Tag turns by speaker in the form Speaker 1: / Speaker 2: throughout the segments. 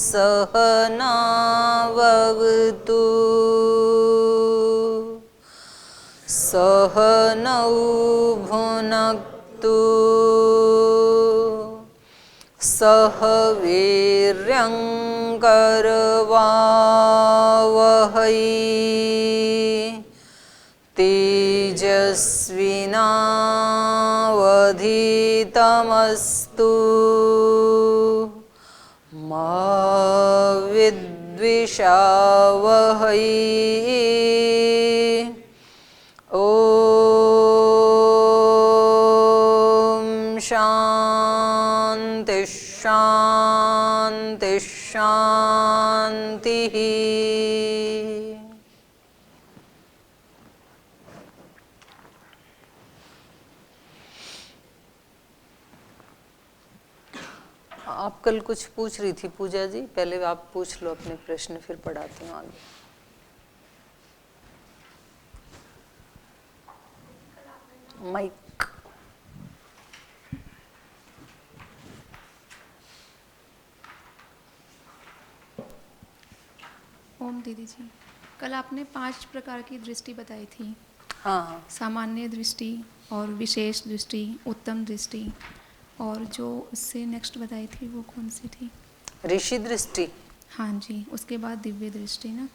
Speaker 1: सहनाववतु सहनौ भुनक्तु सह वीर्यङ्करवावहै तेजस्विनावधीतमस्तु मा विद्विषावहै। ॐ शान्ति शान्ति शान्तिः। आप कल कुछ पूछ रही थी पूजा जी, पहले आप पूछ लो अपने प्रश्न, फिर पढ़ाती हूँ आगे। माइक।
Speaker 2: ओम दीदी जी, कल आपने 5 प्रकार की दृष्टि बताई थी।
Speaker 1: हाँ।
Speaker 2: सामान्य दृष्टि और विशेष दृष्टि, उत्तम दृष्टि, और जो उससे नेक्स्ट बताई थी वो कौन सी थी?
Speaker 1: ऋषि दृष्टि।
Speaker 2: हाँ जी, उसके बाद दिव्य दृष्टि ना।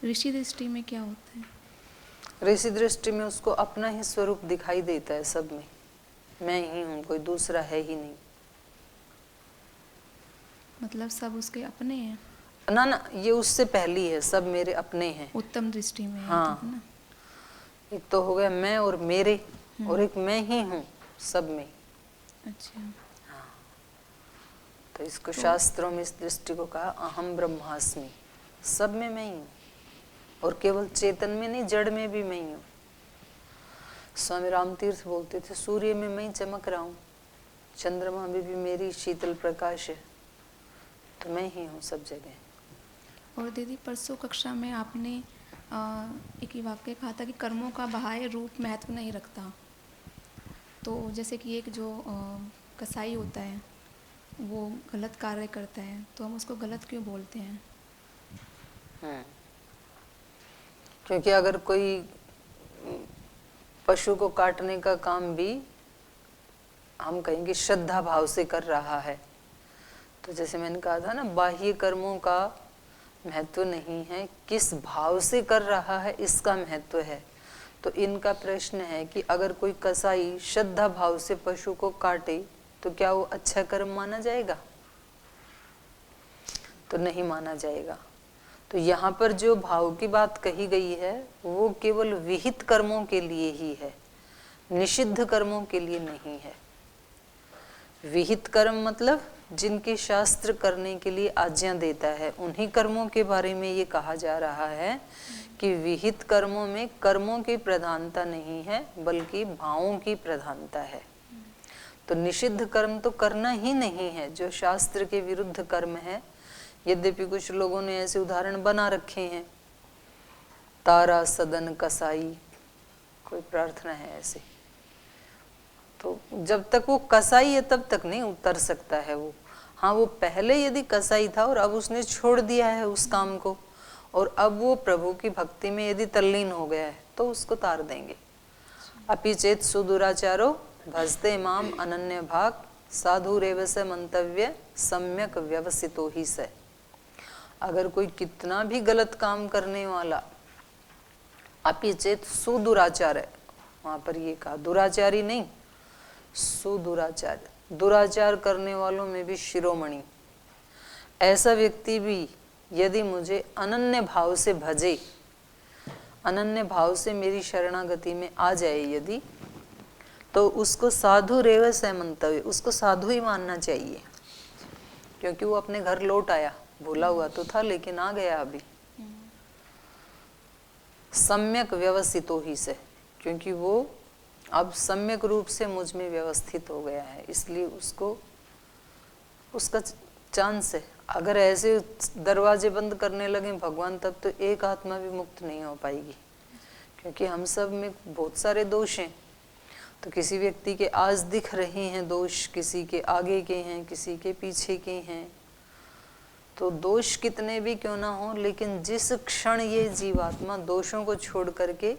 Speaker 2: ऋषि दृष्टि में क्या होता है?
Speaker 1: ऋषि दृष्टि में उसको अपना ही स्वरूप दिखाई देता है सब में, मैं ही हूँ, कोई दूसरा है ही नहीं।
Speaker 2: मतलब सब उसके अपने हैं?
Speaker 1: ना ना, ये उससे पहली है, सब मेरे अपने हैं।
Speaker 2: उत्तम दृष्टि में
Speaker 1: हाँ
Speaker 2: है ना।
Speaker 1: एक तो हो गया मैं और मेरे, और एक मैं ही हूँ सब में।
Speaker 2: अच्छा।
Speaker 1: हाँ, तो इसको शास्त्रों में इस दृष्टि को कहा अहम ब्रह्मास्मि, सब में मैं ही हूँ, और केवल चेतन में नहीं, जड़ में भी मैं ही हूँ। स्वामी रामतीर्थ बोलते थे सूर्य में मैं ही चमक रहा हूँ, चंद्रमा में भी मेरी शीतल प्रकाश है, तो मैं ही हूँ सब जगह।
Speaker 2: और दीदी परसों कक्षा में आपने एक ही वाक्य कहा था कि कर्मों का बाह्य रूप महत्व नहीं रखता। तो जैसे कि एक जो कसाई होता है वो गलत कार्य करता है, तो हम उसको गलत क्यों बोलते हैं?
Speaker 1: क्योंकि अगर कोई पशु को काटने का काम भी हम कहेंगे श्रद्धा भाव से कर रहा है, तो जैसे मैंने कहा था ना, बाह्य कर्मों का महत्व नहीं है, किस भाव से कर रहा है इसका महत्व है। तो इनका प्रश्न है कि अगर कोई कसाई श्रद्धा भाव से पशु को काटे तो क्या वो अच्छा कर्म माना जाएगा? तो नहीं माना जाएगा। तो यहाँ पर जो भाव की बात कही गई है वो केवल विहित कर्मों के लिए ही है, निषिद्ध कर्मों के लिए नहीं है। विहित कर्म मतलब जिनके शास्त्र करने के लिए आज्ञा देता है, उन्हीं कर्मों के बारे में ये कहा जा रहा है कि विहित कर्मों में कर्मों की प्रधानता नहीं है बल्कि भावों की प्रधानता है। तो निषिद्ध कर्म तो करना ही नहीं है, जो शास्त्र के विरुद्ध कर्म है। यद्यपि कुछ लोगों ने ऐसे उदाहरण बना रखे हैं, तारा सदन कसाई, कोई प्रार्थना है ऐसे, तो जब तक वो कसाई है तब तक नहीं उतर सकता है वो। हाँ, वो पहले यदि कसाई था और अब उसने छोड़ दिया है उस काम को, और अब वो प्रभु की भक्ति में यदि तल्लीन हो गया है तो उसको तार देंगे। अपि चेत सुदुराचारो भजते माम अनन्य भाग साधु रेव से मंतव्य सम्यक व्यवसितो ही से। अगर कोई कितना भी गलत काम करने वाला अपि चेत सुदुराचार है, वहां पर ये कहा दुराचारी नहीं, सुदुराचार, दुराचार करने वालों में भी शिरोमणि, ऐसा व्यक्ति भी यदि मुझे अनन्य भाव से भजे, अनन्य भाव से मेरी शरणागति में आ जाए यदि, तो उसको साधु रेव से मंतव्य, उसको साधु ही मानना चाहिए, क्योंकि वो अपने घर लौट आया, भूला हुआ तो था लेकिन आ गया अभी। सम्यक व्यवस्थितो ही से, क्योंकि वो अब सम्यक रूप से मुझ में व्यवस्थित हो गया है, इसलिए उसको उसका चांस है। अगर ऐसे दरवाजे बंद करने लगे भगवान तब तो एक आत्मा भी मुक्त नहीं हो पाएगी, क्योंकि हम सब में बहुत सारे दोष हैं। तो किसी व्यक्ति के आज दिख रहे हैं दोष, किसी के आगे के हैं, किसी के पीछे के हैं, तो दोष कितने भी क्यों ना हो, लेकिन जिस क्षण ये जीवात्मा दोषों को छोड़ करके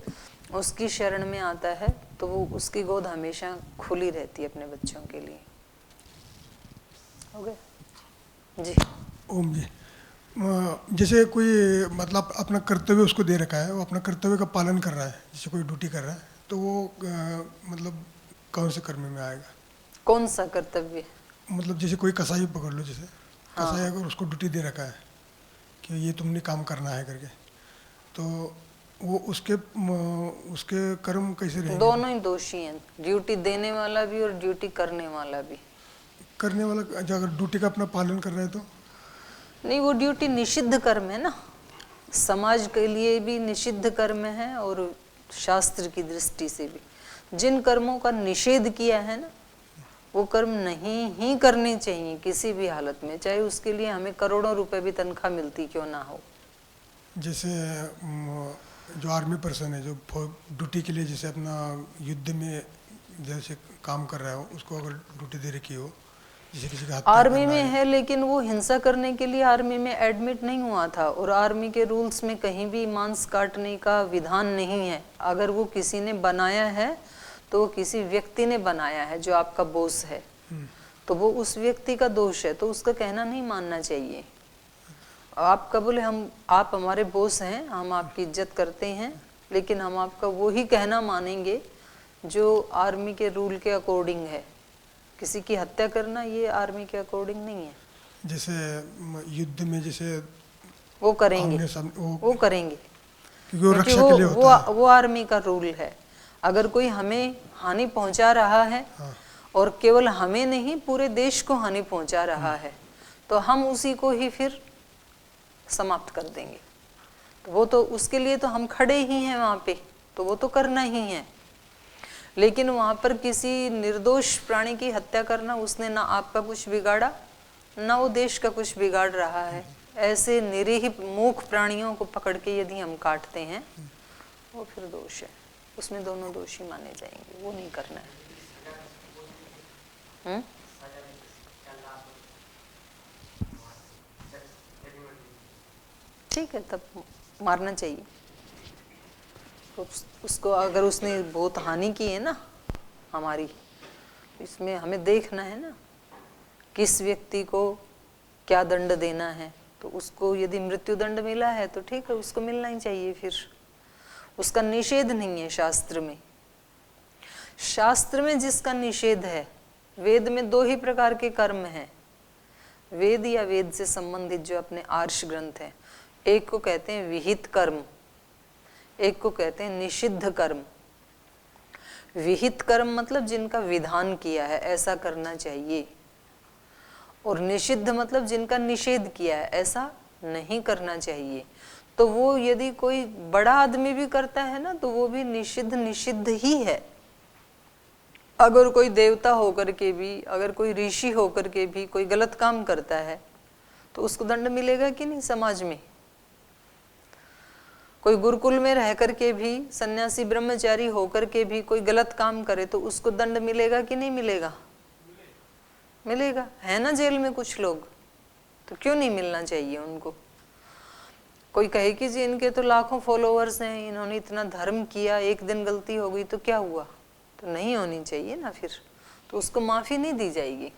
Speaker 1: उसकी शरण में आता है तो वो उसकी गोद हमेशा खुली रहती है अपने बच्चों के लिए। हो गया जी।
Speaker 3: ओम जी। जैसे कोई मतलब अपना कर्तव्य उसको दे रखा है, वो अपना कर्तव्य का पालन कर रहा है, जैसे कोई ड्यूटी कर रहा है, तो वो मतलब कौन से कर्म में आएगा?
Speaker 1: कौन सा कर्तव्य?
Speaker 3: मतलब जैसे कोई कसाई पकड़ लो, जैसे कसाई अगर उसको ड्यूटी दे रखा है कि ये तुमने काम करना है करके, तो वो उसके कर्म कैसे रहेंगे?
Speaker 1: दोनों ही दोषी हैं, ड्यूटी देने वाला भी और ड्यूटी करने वाला भी।
Speaker 3: करने वाला जो अगर ड्यूटी का अपना पालन कर रहा है तो
Speaker 1: नहीं, वो ड्यूटी निषिद्ध कर्म है ना, समाज के लिए भी निषिद्ध कर्म है और शास्त्र की दृष्टि से भी। जिन कर्मों का निषेध किया है ना, वो कर्म नहीं ही करने चाहिए किसी भी हालत में, चाहे उसके लिए हमें करोड़ों रुपए भी तनख्वाह मिलती क्यों ना हो।
Speaker 3: जैसे जो आर्मी पर्सन है जो ड्यूटी के लिए जैसे अपना युद्ध में जैसे काम कर रहा हो, उसको अगर ड्यूटी दे रखी हो, जैसे किसी का हत्या
Speaker 1: आर्मी में है, लेकिन वो हिंसा करने के लिए आर्मी में एडमिट नहीं हुआ था, और आर्मी के रूल्स में कहीं भी मांस काटने का विधान नहीं है। अगर वो किसी ने बनाया है तो वो किसी व्यक्ति ने बनाया है जो आपका बॉस है, तो वो उस व्यक्ति का दोष है, तो उसका कहना नहीं मानना चाहिए। आपका बोले आप हमारे बॉस हैं, हम आपकी इज्जत करते हैं, लेकिन हम आपका वो ही कहना मानेंगे जो आर्मी के रूल के अकॉर्डिंग है। किसी की हत्या करना ये आर्मी के अकॉर्डिंग नहीं है।
Speaker 3: जैसे युद्ध में जैसे
Speaker 1: वो करेंगे, वो करेंगे क्योंकि वो आर्मी का रूल है। अगर कोई हमें हानि पहुंचा रहा है और केवल हमें नहीं पूरे देश को हानि पहुंचा रहा है, तो हम उसी को ही फिर समाप्त कर देंगे। तो वो तो उसके लिए तो हम खड़े ही हैं वहां पे, तो वो तो करना ही है। लेकिन वहां पर किसी निर्दोष प्राणी की हत्या करना, उसने ना आपका कुछ बिगाड़ा ना वो देश का कुछ बिगाड़ रहा है। ऐसे निरीह मूक प्राणियों को पकड़ के यदि हम काटते हैं वो फिर दोष है, उसमें दोनों दोषी माने जाएंगे, वो नहीं करना है। ठीक है, तब मारना चाहिए उसको। अगर उसने बहुत हानि की है ना हमारी, इसमें हमें देखना है ना किस व्यक्ति को क्या दंड देना है। तो उसको यदि मृत्यु दंड मिला है तो ठीक है, उसको मिलना ही चाहिए, फिर उसका निषेध नहीं है शास्त्र में। शास्त्र में जिसका निषेध है, वेद में दो ही प्रकार के कर्म हैं, वेद या वेद से संबंधित जो अपने आर्ष ग्रंथ हैं। एक को कहते हैं विहित कर्म, एक को कहते हैं निषिद्ध कर्म। विहित कर्म मतलब जिनका विधान किया है ऐसा करना चाहिए, और निषिद्ध मतलब जिनका निषेध किया है ऐसा नहीं करना चाहिए। तो वो यदि कोई बड़ा आदमी भी करता है ना, तो वो भी निषिद्ध ही है। अगर कोई देवता होकर के भी, अगर कोई ऋषि होकर के भी कोई गलत काम करता है तो उसको दंड मिलेगा कि नहीं समाज में। कोई गुरुकुल में रह करके भी, सन्यासी ब्रह्मचारी होकर के भी कोई गलत काम करे तो उसको दंड मिलेगा कि नहीं मिलेगा? मिलेगा। है ना जेल में कुछ लोग, तो क्यों नहीं मिलना चाहिए उनको? कोई कहे कि जी इनके तो लाखों फॉलोअर्स हैं, इन्होंने इतना धर्म किया, एक दिन गलती हो गई तो क्या हुआ? तो नहीं होनी चाहिए ना फिर, तो उसको माफी नहीं दी जाएगी।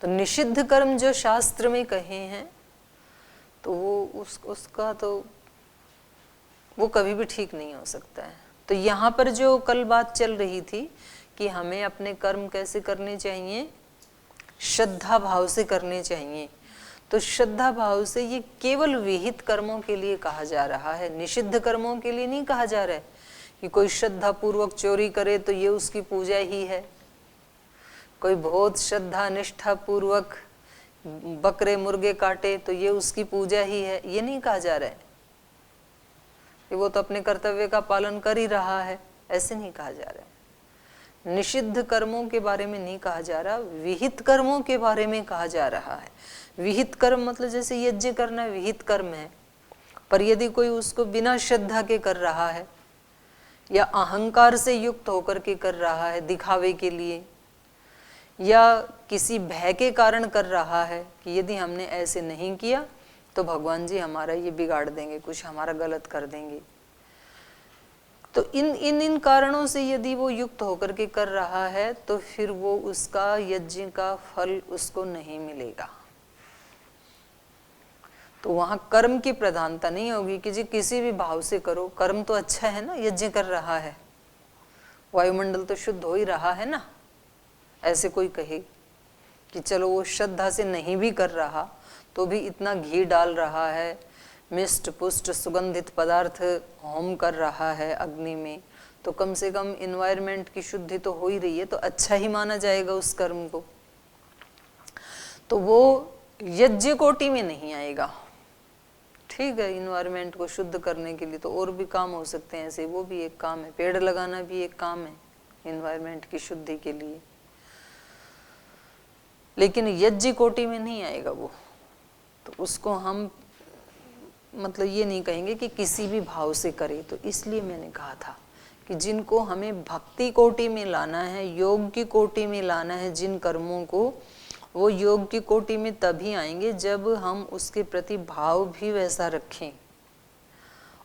Speaker 1: तो निषिद्ध कर्म जो शास्त्र में कहे हैं तो वो उसका तो वो कभी भी ठीक नहीं हो सकता है। तो यहाँ पर जो कल बात चल रही थी कि हमें अपने कर्म कैसे करने चाहिए, श्रद्धा भाव से करने चाहिए। तो श्रद्धा भाव से ये केवल विहित कर्मों के लिए कहा जा रहा है, निषिद्ध कर्मों के लिए नहीं कहा जा रहा है कि कोई श्रद्धा पूर्वक चोरी करे तो ये उसकी पूजा ही है, कोई बहुत श्रद्धा निष्ठा पूर्वक बकरे मुर्गे काटे तो ये उसकी पूजा ही है। ये नहीं कहा जा रहा है कि वो तो अपने कर्तव्य का पालन कर ही रहा है, ऐसे नहीं कहा जा रहा है। निषिद्ध कर्मों के बारे में नहीं कहा जा रहा, विहित कर्मों के बारे में कहा जा रहा है। विहित कर्म मतलब जैसे यज्ञ करना विहित कर्म है, पर यदि कोई उसको बिना श्रद्धा के कर रहा है या अहंकार से युक्त होकर के कर रहा है दिखावे के लिए, या किसी भय के कारण कर रहा है कि यदि हमने ऐसे नहीं किया तो भगवान जी हमारा ये बिगाड़ देंगे, कुछ हमारा गलत कर देंगे। तो इन कारणों से यदि वो युक्त होकर के कर रहा है तो फिर वो उसका यज्ञ का फल उसको नहीं मिलेगा। तो वहां कर्म की प्रधानता नहीं होगी कि जी किसी भी भाव से करो, कर्म तो अच्छा है ना, यज्ञ कर रहा है, वायुमंडल तो शुद्ध हो ही रहा है ना। ऐसे कोई कहे कि चलो वो श्रद्धा से नहीं भी कर रहा तो भी इतना घी डाल रहा है, मिष्ट पुष्ट सुगंधित पदार्थ होम कर रहा है अग्नि में, तो कम से कम इन्वायरमेंट की शुद्धि तो हो ही रही है, तो अच्छा ही माना जाएगा उस कर्म को। तो वो यज्ञ कोटि में नहीं आएगा। ठीक है, इन्वायरमेंट को शुद्ध करने के लिए तो और भी काम हो सकते हैं ऐसे, वो भी एक काम है, पेड़ लगाना भी एक काम है इन्वायरमेंट की शुद्धि के लिए, लेकिन यज्ञ कोटि में नहीं आएगा वो। तो उसको हम मतलब ये नहीं कहेंगे कि किसी भी भाव से करे। तो इसलिए मैंने कहा था कि जिनको हमें भक्ति कोटि में लाना है, योग की कोटि में लाना है जिन कर्मों को, वो योग की कोटि में तभी आएंगे जब हम उसके प्रति भाव भी वैसा रखें।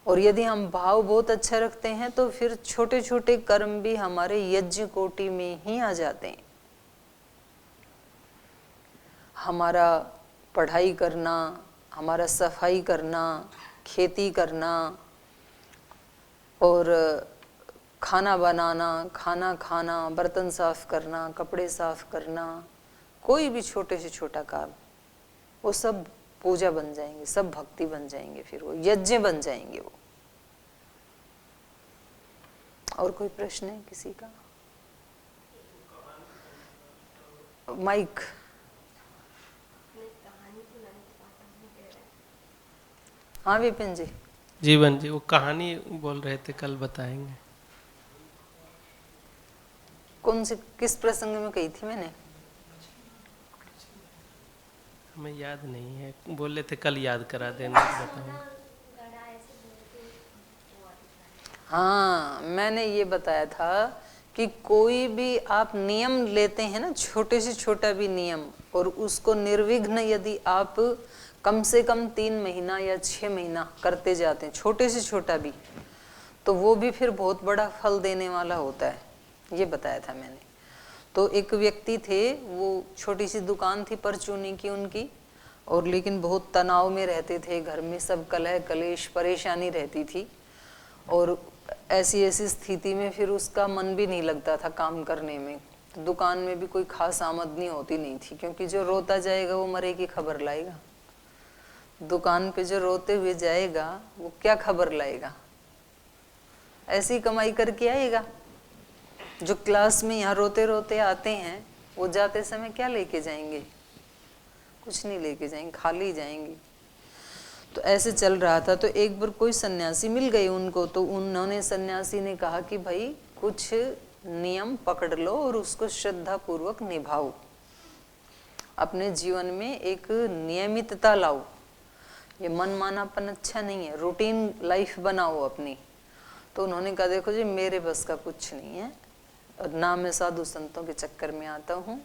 Speaker 1: और यदि हम भाव बहुत अच्छा रखते हैं तो फिर छोटे छोटे कर्म भी हमारे यज्ञ कोटि में ही आ जाते हैं। हमारा पढ़ाई करना, हमारा सफाई करना, खेती करना और खाना बनाना, खाना खाना, बर्तन साफ करना, कपड़े साफ करना, कोई भी छोटे से छोटा काम, वो सब पूजा बन जाएंगे, सब भक्ति बन जाएंगे, फिर वो यज्ञ बन जाएंगे वो। और कोई प्रश्न है किसी का? माइक। हाँ विपिन जी।
Speaker 4: जीवन जी, वो कहानी बोल रहे थे, कल बताएंगे।
Speaker 1: कौन सी, किस प्रसंग में कही थी मैंने?
Speaker 4: हमें याद नहीं है, बोले थे कल याद करा देना, बताऊंगा।
Speaker 1: हाँ, मैंने ये बताया था कि कोई भी आप नियम लेते हैं ना, छोटे से छोटा भी नियम, और उसको निर्विघ्न यदि आप कम से कम 3 महीना या 6 महीना करते जाते हैं, छोटे से छोटा भी, तो वो भी फिर बहुत बड़ा फल देने वाला होता है। ये बताया था मैंने। तो एक व्यक्ति थे, वो छोटी सी दुकान थी परचूनी की उनकी, और लेकिन बहुत तनाव में रहते थे, घर में सब कलह कलेश परेशानी रहती थी, और ऐसी स्थिति में फिर उसका मन भी नहीं लगता था काम करने में। तो दुकान में भी कोई खास आमदनी होती नहीं थी, क्योंकि जो रोता जाएगा वो मरे की खबर लाएगा। दुकान पे जो रोते हुए जाएगा वो क्या खबर लाएगा, ऐसी कमाई करके आएगा। जो क्लास में यहाँ रोते रोते आते हैं वो जाते समय क्या लेके जाएंगे? कुछ नहीं लेके जाएंगे, खाली जाएंगे। तो ऐसे चल रहा था। तो एक बार कोई सन्यासी मिल गए उनको, तो उन्होंने, सन्यासी ने कहा कि भाई कुछ नियम पकड़ लो और उसको श्रद्धा पूर्वक निभाओ, अपने जीवन में एक नियमितता लाओ। ये मनमानापन अच्छा नहीं है, रूटीन लाइफ बनाओ अपनी। तो उन्होंने कहा देखो जी, मेरे बस का कुछ नहीं है, और ना मैं साधु संतों के चक्कर में आता हूँ,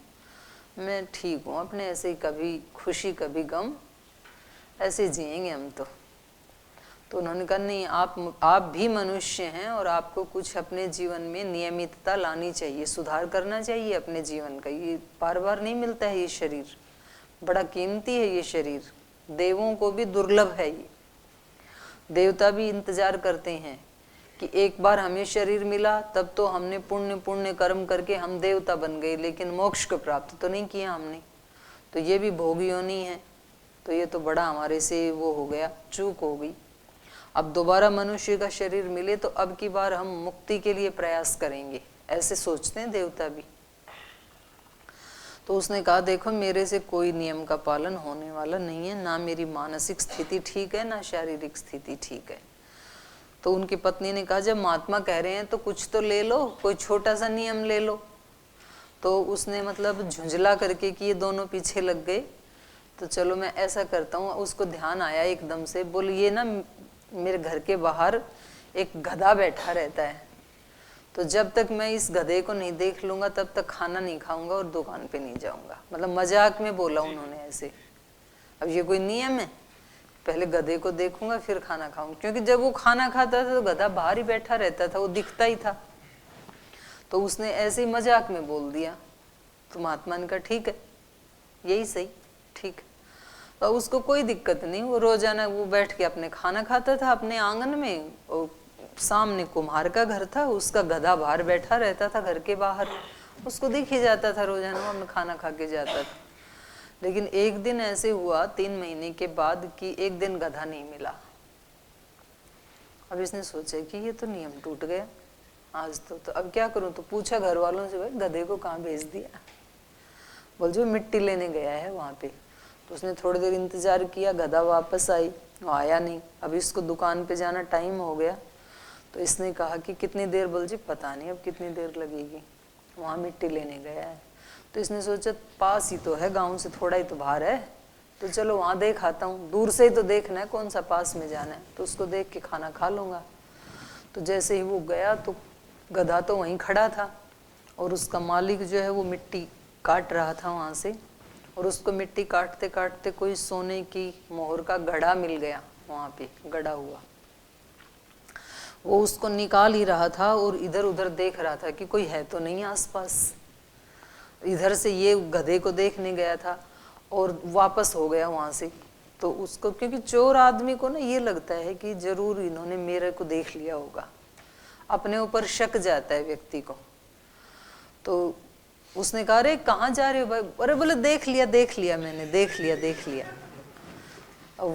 Speaker 1: मैं ठीक हूँ अपने ऐसे ही, कभी खुशी कभी गम, ऐसे जिएंगे हम तो उन्होंने कहा नहीं, आप भी मनुष्य हैं और आपको कुछ अपने जीवन में नियमितता लानी चाहिए, सुधार करना चाहिए अपने जीवन का। ये बार बार नहीं मिलता है, ये शरीर बड़ा कीमती है, ये शरीर देवों को भी दुर्लभ है। ये देवता भी इंतजार करते हैं कि एक बार हमें शरीर मिला, तब तो हमने पुण्य कर्म करके हम देवता बन गए, लेकिन मोक्ष को प्राप्त तो नहीं किया हमने, तो ये भी भोग योनि है। तो ये तो बड़ा हमारे से वो हो गया, चूक हो गई। अब दोबारा मनुष्य का शरीर मिले तो अब की बार हम मुक्ति के लिए प्रयास करेंगे, ऐसे सोचते हैं देवता भी। तो उसने कहा देखो, मेरे से कोई नियम का पालन होने वाला नहीं है, ना मेरी मानसिक स्थिति ठीक है, ना शारीरिक स्थिति ठीक है। तो उनकी पत्नी ने कहा जब महात्मा कह रहे हैं तो कुछ तो ले लो, कोई छोटा सा नियम ले लो। तो उसने मतलब झुंझला करके कि ये दोनों पीछे लग गए, तो चलो मैं ऐसा करता हूँ। उसको ध्यान आया एकदम से, बोल ये ना मेरे घर के बाहर एक गधा बैठा रहता है, तो जब तक मैं इस गधे को नहीं देख लूंगा तब तक खाना नहीं खाऊंगा और दुकान पे नहीं जाऊंगा। मतलब मजाक में बोला उन्होंने ऐसे। अब ये कोई नियम है? पहले गधे को देखूंगा फिर खाना खाऊंगा, क्योंकि जब वो खाना खाता था तो गधा बाहर ही बैठा रहता था, वो दिखता ही था। तो उसने ऐसे ही मजाक में बोल दिया। तो महात्मा ने कहा ठीक है, यही सही, ठीक है। तो उसको कोई दिक्कत नहीं, वो रोजाना वो बैठ के अपने खाना खाता था अपने आंगन में। और सामने कुम्हार का घर था, उसका गधा बाहर बैठा रहता था घर के बाहर, उसको दिख ही जाता था रोजाना, वो अपना खाना खा के जाता था। लेकिन एक दिन ऐसे हुआ 3 महीने के बाद कि एक दिन गधा नहीं मिला। अब इसने सोचा कि ये तो नियम टूट गया आज तो अब क्या करूं? तो पूछा घर वालों से, भाई गधे को कहाँ भेज दिया? बोल जो मिट्टी लेने गया है वहां पे। तो उसने थोड़ी देर इंतजार किया, गधा वापस आई, वो आया नहीं। अब इसको दुकान पे जाना टाइम हो गया। तो इसने कहा कि कितनी देर? बोल जी पता नहीं अब कितनी देर लगेगी, वहां मिट्टी लेने गया है। तो इसने सोचा पास ही तो है, गांव से थोड़ा ही तो बाहर है, तो चलो वहां देख आता हूँ, दूर से ही तो देखना है, कौन सा पास में जाना है, तो उसको देख के खाना खा लूंगा। तो जैसे ही वो गया तो गधा तो वहीं खड़ा था और उसका मालिक जो है वो मिट्टी काट रहा था वहां से। और उसको मिट्टी काटते काटते कोई सोने की मोहर का गड़ा मिल गया, वहां पे गड़ा हुआ। वो उसको निकाल ही रहा था और इधर उधर देख रहा था कि कोई है तो नहीं आसपास। इधर से ये गधे को देखने गया था और वापस हो गया वहां से। तो उसको, क्योंकि चोर आदमी को ना ये लगता है कि जरूर इन्होंने मेरे को देख लिया होगा, अपने ऊपर शक जाता है व्यक्ति को। तो उसने कहा अरे कहाँ जा रहे हो भाई? अरे बोले देख लिया मैंने, देख लिया। अब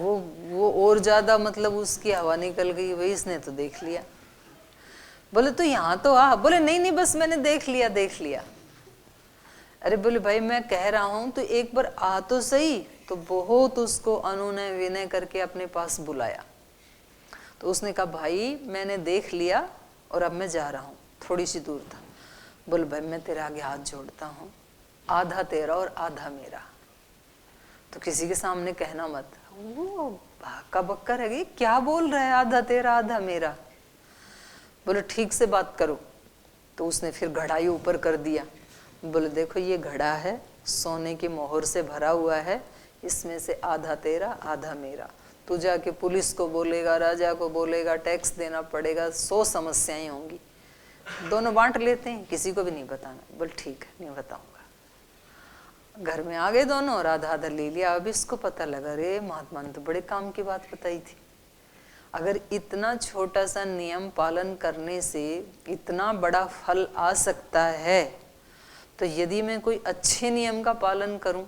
Speaker 1: वो और ज्यादा मतलब उसकी हवा निकल गई, भाई इसने तो देख लिया। बोले तो यहाँ तो आ। बोले नहीं बस मैंने देख लिया। अरे बोले भाई मैं कह रहा हूं तो एक बार आ तो सही। तो बहुत उसको अनुनय विनय करके अपने पास बुलाया। तो उसने कहा भाई मैंने देख लिया और अब मैं जा रहा हूँ, थोड़ी सी दूर था। बोले भाई मैं तेरे आगे हाथ जोड़ता हूँ, आधा तेरा और आधा मेरा, तो किसी के सामने कहना मत। वो भाका बक्कर है, क्या बोल रहा है आधा तेरा आधा मेरा? बोले ठीक से बात करो। तो उसने फिर घड़ा ही ऊपर कर दिया। बोले देखो ये घड़ा है, सोने की मोहर से भरा हुआ है, इसमें से आधा तेरा आधा मेरा। तू जाके पुलिस को बोलेगा, राजा को बोलेगा, टैक्स देना पड़ेगा, 100 समस्याएं होंगी। दोनों बांट लेते हैं, किसी को भी नहीं बताना। बोल ठीक है नहीं बताऊंगा। घर में आ गए दोनों और आधा आधा ले लिया। अब इसको पता लगा रे महात्मा ने तो बड़े काम की बात बताई थी। अगर इतना छोटा सा नियम पालन करने से इतना बड़ा फल आ सकता है, तो यदि मैं कोई अच्छे नियम का पालन करूं,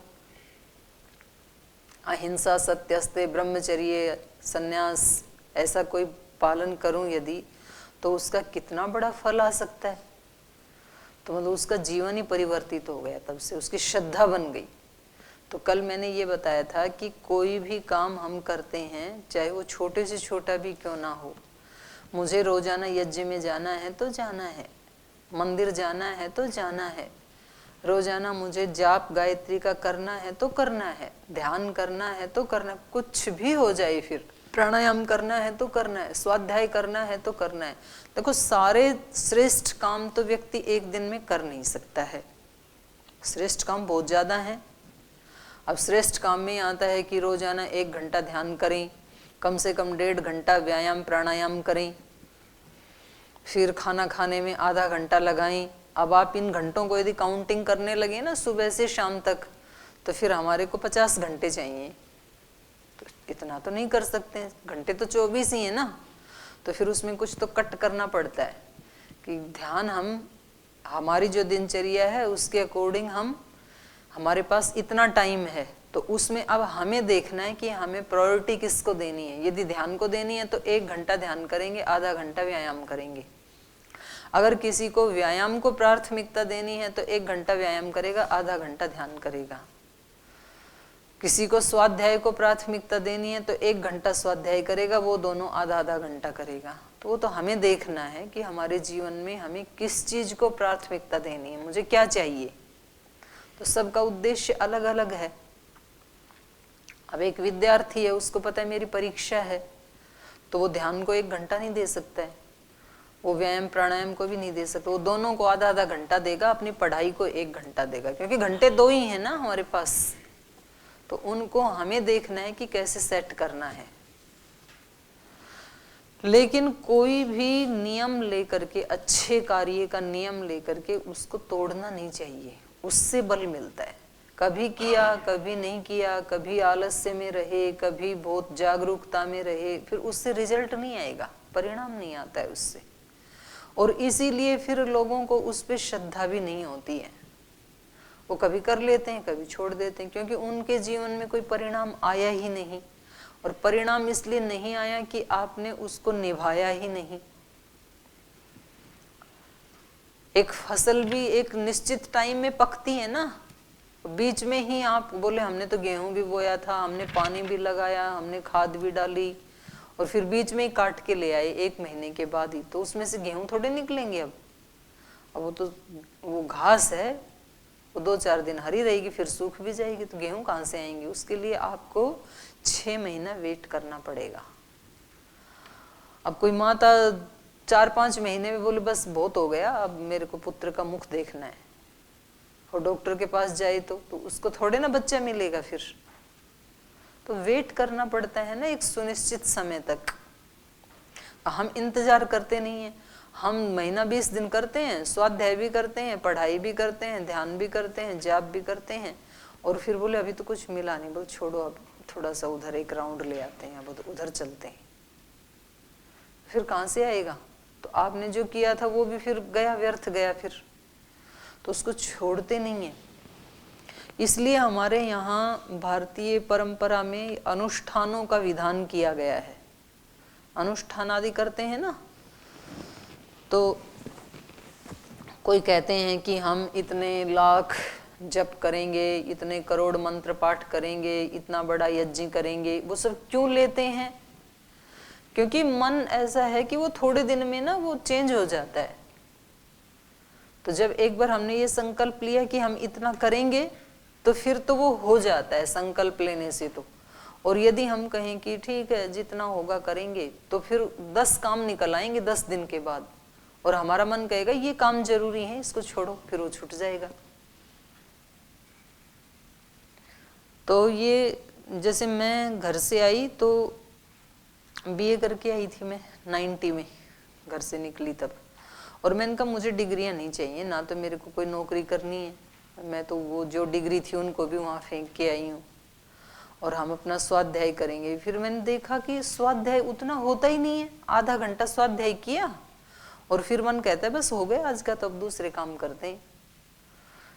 Speaker 1: अहिंसा, सत्यस्ते, ब्रह्मचर्य, सन्यास, ऐसा कोई पालन करूं यदि, तो उसका कितना बड़ा फल आ सकता है। तो मतलब उसका जीवन ही परिवर्तित हो गया, तब से उसकी श्रद्धा बन गई। तो कल मैंने ये बताया था कि कोई भी काम हम करते हैं, चाहे वो छोटे से छोटा भी क्यों ना हो। मुझे रोजाना यज्ञ में जाना है तो जाना है, मंदिर जाना है तो जाना है, रोजाना मुझे जाप गायत्री का करना है तो करना है, ध्यान करना है तो करना है, कुछ भी हो जाए, फिर प्राणायाम करना है तो करना है, स्वाध्याय करना है तो करना है। देखो सारे श्रेष्ठ काम तो व्यक्ति एक दिन में कर नहीं सकता है, श्रेष्ठ काम बहुत ज्यादा है। अब श्रेष्ठ काम में आता है कि रोजाना 1 घंटा ध्यान करें, कम से कम 1.5 घंटा व्यायाम प्राणायाम करें, फिर खाना खाने में आधा घंटा लगाएं। अब आप इन घंटों को यदि काउंटिंग करने लगे ना सुबह से शाम तक, तो फिर हमारे को 50 घंटे चाहिए। तो इतना तो नहीं कर सकते, घंटे तो 24 ही है ना। तो फिर उसमें कुछ तो कट करना पड़ता है कि ध्यान हमारी जो दिनचर्या है उसके अकॉर्डिंग हमारे पास इतना टाइम है, तो उसमें अब हमें देखना है कि हमें प्रायोरिटी किसको देनी है। यदि ध्यान को देनी है तो 1 घंटा ध्यान करेंगे, आधा घंटा व्यायाम करेंगे। अगर किसी को व्यायाम को प्राथमिकता देनी है तो 1 घंटा व्यायाम करेगा, आधा घंटा ध्यान करेगा। किसी को स्वाध्याय को प्राथमिकता देनी है तो 1 घंटा स्वाध्याय करेगा, वो दोनों आधा आधा घंटा करेगा। तो वो तो हमें देखना है कि हमारे जीवन में हमें किस चीज को प्राथमिकता देनी है, मुझे क्या चाहिए। तो सबका उद्देश्य अलग अलग है। अब एक विद्यार्थी है, उसको पता है मेरी परीक्षा है, तो वो ध्यान को 1 घंटा नहीं दे सकता है, वो व्यायाम प्राणायाम को भी नहीं दे सकता, वो दोनों को आधा आधा घंटा देगा, अपनी पढ़ाई को 1 घंटा देगा, क्योंकि घंटे 2 ही है ना हमारे पास। तो उनको हमें देखना है कि कैसे सेट करना है। लेकिन कोई भी नियम लेकर के, अच्छे कार्य का नियम लेकर के उसको तोड़ना नहीं चाहिए, उससे बल मिलता है। कभी किया कभी नहीं किया, कभी आलस्य में रहे, कभी बहुत जागरूकता में रहे, फिर उससे रिजल्ट नहीं आएगा, परिणाम नहीं आता है उससे। और इसीलिए फिर लोगों को उस पर श्रद्धा भी नहीं होती है, वो कभी कर लेते हैं कभी छोड़ देते हैं, क्योंकि उनके जीवन में कोई परिणाम आया ही नहीं। और परिणाम इसलिए नहीं आया कि आपने उसको निभाया ही नहीं। एक फसल भी एक निश्चित टाइम में पकती है ना, बीच में ही आप बोले हमने तो गेहूं भी बोया था, हमने पानी भी लगाया, हमने खाद भी डाली, और फिर बीच में ही काट के ले आए 1 महीने के बाद ही, तो उसमें से गेहूं थोड़े निकलेंगे। अब वो तो वो घास है, वो 2-4 दिन हरी रहेगी, फिर सूख भी जाएगी, तो गेहूं कहाँ से आएंगे? उसके लिए आपको 6 महीना वेट करना पड़ेगा। अब कोई माता 4-5 महीने में बोले बस बहुत हो गया, अब मेरे को पुत्र का मुख देखना है, और डॉक्टर के पास जाए तो उसको थोड़े ना बच्चा मिलेगा फिर। तो वेट करना पड़ता है ना एक सुनिश्चित समय तक। हम इंतजार करते नहीं है, हम महीना 20 दिन करते हैं, स्वाध्याय भी करते हैं, पढ़ाई भी करते हैं, ध्यान भी करते हैं, जाप भी करते हैं, और फिर बोले अभी तो कुछ मिला नहीं, बोले छोड़ो अब थोड़ा सा उधर एक राउंड ले आते हैं, अब उधर चलते हैं। फिर कहाँ से आएगा? तो आपने जो किया था वो भी फिर गया, व्यर्थ गया फिर, तो उसको छोड़ते नहीं है। इसलिए हमारे यहाँ भारतीय परंपरा में अनुष्ठानों का विधान किया गया है। अनुष्ठान आदि करते हैं ना, तो कोई कहते हैं कि हम इतने लाख जप करेंगे, इतने करोड़ मंत्र पाठ करेंगे, इतना बड़ा यज्ञ करेंगे। वो सब क्यों लेते हैं? क्योंकि मन ऐसा है कि वो थोड़े दिन में ना वो चेंज हो जाता है। तो जब एक बार हमने ये संकल्प लिया कि हम इतना करेंगे, तो फिर तो वो हो जाता है संकल्प लेने से तो। और यदि हम कहें कि ठीक है जितना होगा करेंगे, तो फिर 10 काम निकल आएंगे 10 दिन के बाद, और हमारा मन कहेगा ये काम जरूरी है, इसको छोड़ो, फिर वो छूट जाएगा। तो ये जैसे मैं घर से आई तो बीए करके आई थी मैं 90 में, घर से निकली तब, और मैंने कहा मुझे डिग्रियां नहीं चाहिए, ना तो मेरे को कोई नौकरी करनी है, मैं तो वो जो डिग्री थी उनको भी वहाँ फेंक के आई हूँ, और हम अपना स्वाध्याय करेंगे। फिर मैंने देखा कि स्वाध्याय उतना होता ही नहीं है, आधा घंटा स्वाध्याय किया और फिर मन कहता है बस हो गया आज का, तो अब दूसरे काम करते हैं।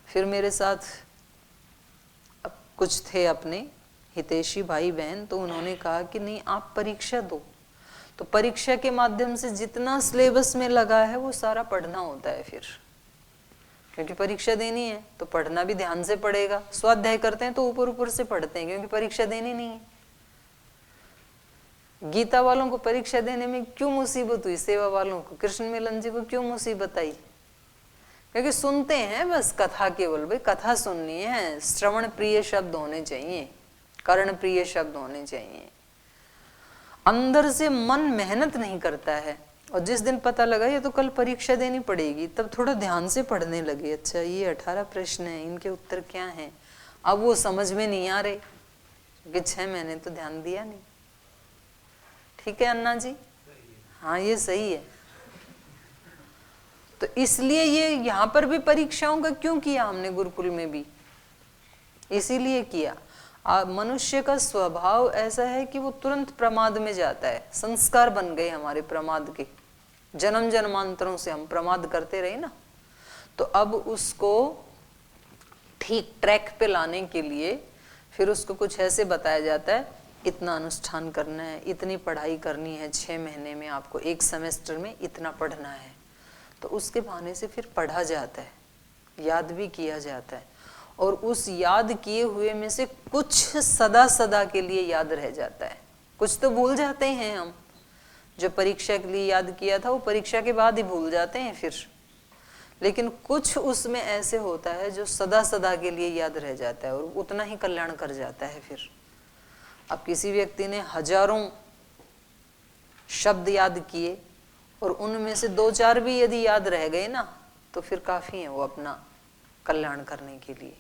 Speaker 1: फिर मेरे साथ अब कुछ थे अपने हितैषी भाई बहन, तो उन्होंने कहा कि नहीं आप परीक्षा दो, तो परीक्षा के माध्यम से जितना सिलेबस में लगा है वो सारा पढ़ना होता है फिर, क्योंकि परीक्षा देनी है तो पढ़ना भी ध्यान से पड़ेगा। स्वाध्याय करते हैं तो ऊपर ऊपर से पढ़ते हैं, क्योंकि परीक्षा देनी नहीं है। गीता वालों को परीक्षा देने में क्यों मुसीबत हुई, सेवा वालों को, कृष्ण मिलन जी को क्यों मुसीबत आई? क्योंकि सुनते हैं बस कथा, केवल भाई कथा सुननी है, श्रवण प्रिय शब्द होने चाहिए, कर्ण प्रिय शब्द होने चाहिए। अंदर से मन मेहनत नहीं करता है, और जिस दिन पता लगा ये तो कल परीक्षा देनी पड़ेगी, तब थोड़ा ध्यान से पढ़ने लगे। अच्छा ये 18 प्रश्न हैं, इनके उत्तर क्या हैं? अब वो समझ में नहीं आ रहे, क्योंकि 6 महीने तो ध्यान दिया नहीं। ठीक है अन्ना जी? हाँ ये सही है। तो इसलिए ये यहाँ पर भी परीक्षाओं का क्यों किया हमने गुरुकुल में भी? इसीलिए किया। मनुष्य का स्वभाव ऐसा है कि वो तुरंत प्रमाद में जाता है, संस्कार बन गए हमारे प्रमाद के, जन्म जन्मांतरों से हम प्रमाद करते रहे ना। तो अब उसको ठीक ट्रैक पे लाने के लिए फिर उसको कुछ ऐसे बताया जाता है, इतना अनुष्ठान करना है, इतनी पढ़ाई करनी है, 6 महीने में आपको 1 सेमेस्टर में इतना पढ़ना है। तो उसके बहाने से फिर पढ़ा जाता है, याद भी किया जाता है, और उस याद किए हुए में से कुछ सदा सदा के लिए याद रह जाता है। कुछ तो भूल जाते हैं हम, जो परीक्षा के लिए याद किया था वो परीक्षा के बाद ही भूल जाते हैं फिर, लेकिन कुछ उसमें ऐसे होता है जो सदा सदा के लिए याद रह जाता है और उतना ही कल्याण कर जाता है फिर। अब किसी व्यक्ति ने हजारों शब्द याद किए और उनमें से 2-4 भी यदि याद रह गए ना तो फिर काफी है वो अपना कल्याण करने के लिए।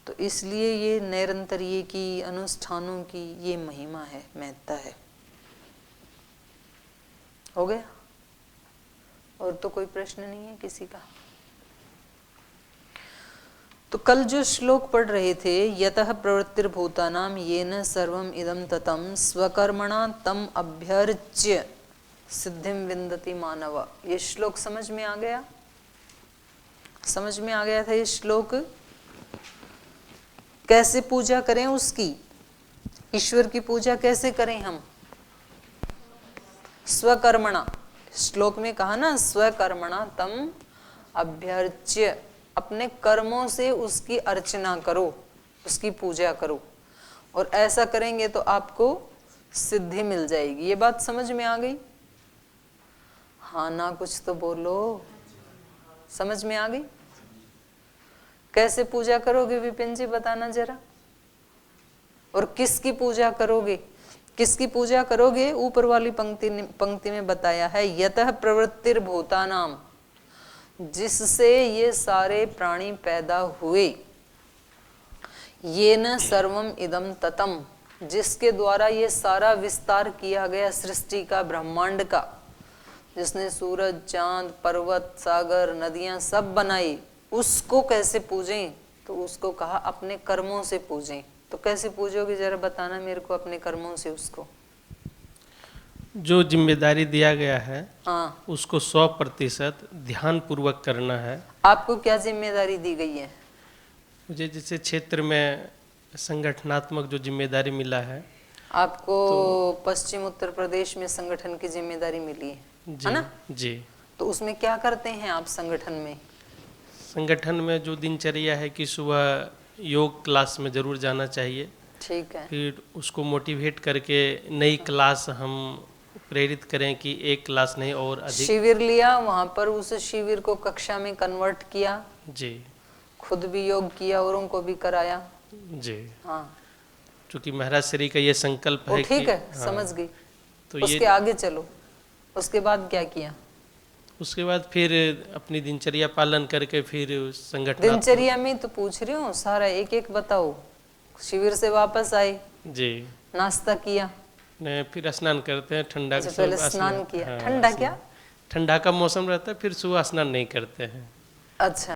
Speaker 1: तो इसलिए ये नैरंतर्य की अनुष्ठानों की ये महिमा है, महत्ता है। हो गया? और तो कोई प्रश्न नहीं है किसी का? तो कल जो श्लोक पढ़ रहे थे, यतः प्रवृत्तिर्भूतानां येन सर्वम इदं ततं स्वकर्मणा तम अभ्यर्च्य सिद्धिं विन्दति मानव। ये श्लोक समझ में आ गया? समझ में आ गया था ये श्लोक? कैसे पूजा करें उसकी? ईश्वर की पूजा कैसे करें हम? स्वकर्मणा, श्लोक में कहा ना, स्वकर्मणा तम अभ्यर्च्य, अपने कर्मों से उसकी अर्चना करो, उसकी पूजा करो। और ऐसा करेंगे तो आपको सिद्धि मिल जाएगी। ये बात समझ में आ गई? हाँ ना, कुछ तो बोलो। समझ में आ गई? कैसे पूजा करोगे विपिन जी, बताना जरा। और किसकी पूजा करोगे? किसकी पूजा करोगे? ऊपर वाली पंक्ति में बताया है, यतः प्रवृत्तिर्भूतानां, जिससे ये सारे प्राणी पैदा हुए, येन सर्वम इदं ततं, जिसके द्वारा ये सारा विस्तार किया गया सृष्टि का, ब्रह्मांड का, जिसने सूरज, चांद, पर्वत, सागर, नदियां सब बनाई, उसको कैसे पूजें? तो उसको कहा अपने कर्मों से पूजें। तो कैसे पूजोगे जरा बताना मेरे को, अपने कर्मों से उसको।
Speaker 4: जो जिम्मेदारी दिया गया है,
Speaker 1: हाँ,
Speaker 4: उसको 100% ध्यान पूर्वक करना है।
Speaker 1: आपको क्या जिम्मेदारी दी गई है?
Speaker 4: मुझे जैसे क्षेत्र में संगठनात्मक जो जिम्मेदारी मिला है,
Speaker 1: आपको पश्चिम उत्तर प्रदेश में संगठन की जिम्मेदारी मिली है ना?
Speaker 4: जी।
Speaker 1: तो उसमें क्या करते हैं आप संगठन में?
Speaker 4: संगठन में जो दिनचर्या है कि सुबह योग क्लास में ज़रूर जाना चाहिए।
Speaker 1: ठीक है।
Speaker 4: फिर उसको मोटिवेट करके नई क्लास हम प्रेरित करें कि एक क्लास नहीं और अधिक।
Speaker 1: शिविर लिया, वहां पर उस शिविर को कक्षा में कन्वर्ट किया,
Speaker 4: जी।
Speaker 1: खुद भी योग किया, औरों को भी कराया।
Speaker 4: जी।
Speaker 1: हाँ,
Speaker 4: चूँकि महाराज श्री का ये संकल्प है कि
Speaker 1: ठीक है,
Speaker 4: हाँ,
Speaker 1: समझ गई।
Speaker 4: तो
Speaker 1: उसके
Speaker 4: ये
Speaker 1: आगे चलो, उसके बाद क्या किया?
Speaker 4: उसके बाद फिर अपनी दिनचर्या पालन करके फिर संगठन।
Speaker 1: दिनचर्या में तो पूछ रही हूँ, सारा एक एक बताओ। शिविर से वापस आए,
Speaker 4: जी,
Speaker 1: नाश्ता किया,
Speaker 4: ने फिर स्नान करते हैं ठंडा
Speaker 1: अच्छा,
Speaker 4: का।
Speaker 1: पहले
Speaker 4: सुबह
Speaker 1: स्नान किया।
Speaker 4: हाँ,
Speaker 1: ठंडा
Speaker 4: स्नान।
Speaker 1: क्या?
Speaker 4: ठंडा का मौसम रहता है, फिर सुबह स्नान नहीं करते हैं।
Speaker 1: अच्छा,